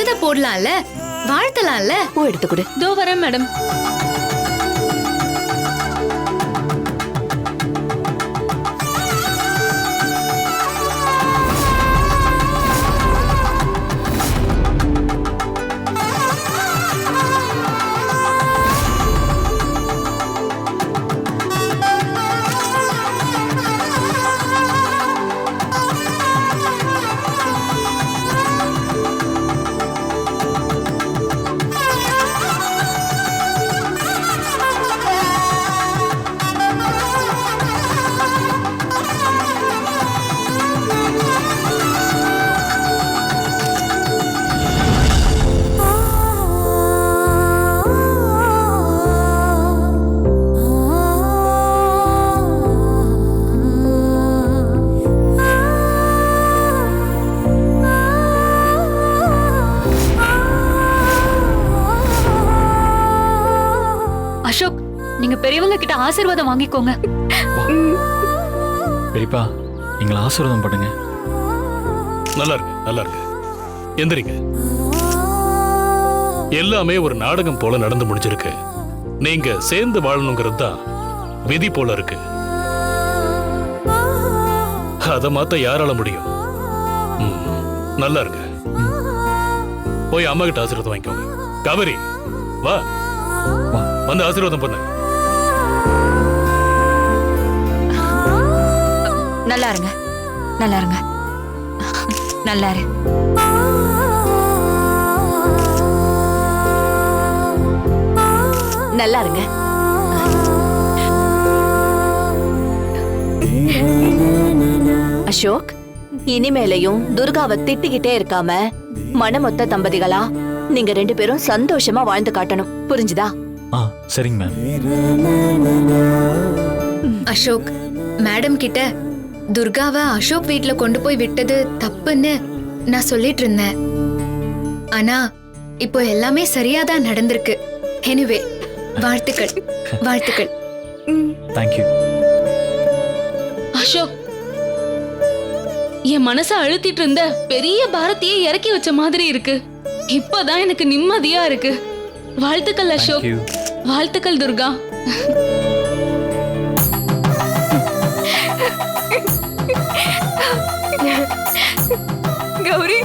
அக்ஷதை போடலாம்ல, வாழ்த்தலாம்ல. பூ எடுத்து கொடு. தோ வரேன் மேடம். அசோக், நீங்க பெரியவங்க கிட்ட ஆசீர்வாதம் வாங்கிக்கோங்க. பெரியப்பா, எங்களை ஆசீர்வாதம் பண்ணுங்க. நல்லா இருக்கு, நல்லா இருக்கு. எந்திரிங்க. எல்லாமே ஒரு நாடகம் போல நடந்து முடிஞ்சிருக்கு. நீங்க சேர்ந்து வாழணுங்கிறது தான் விதி போல இருக்கு. அதை மாத்த யாரால முடியும்? நல்லா இருக்கு. போய் அம்மா கிட்ட ஆசீர்வாதம் வாங்கிக்கோங்க. காவேரி, வா, வந்து ஆசீர்வாதம் பண்ணு. நல்லா இருங்க, நல்லா இருங்க, நல்லா இரு. நல்லா இருங்க. அசோக், இனிமேலையும் துர்காவை திட்டிக்கிட்டே இருக்காம மனமொத்த தம்பதிகளா நீங்க 2 பேரும் சந்தோஷமா வாழ்ந்து காட்டணும். புரிஞ்சுதா? சரிங்க மேம். அசோக், மேடம் கிட்ட துர்காவை அசோக் வீட்ல கொண்டு போய் விட்டது தப்புன்னு நான் சொல்லிட்டு இருந்தேன். ஆனா இப்போ எல்லாமே சரியாதான் நடந்திருக்கு. எனிவே, வாழ்த்துக்கள், வாழ்த்துக்கள். தேங்க்யூ. அசோக், என் மனச அழுத்திட்டு இருந்த பெரிய பாரத்தையே இறக்கி வச்ச மாதிரி இருக்கு. இப்பதான் எனக்கு நிம்மதியா இருக்கு. வாழ்த்துக்கள் அசோக். வாழ்த்துக்கள் துர்கா. கௌரி,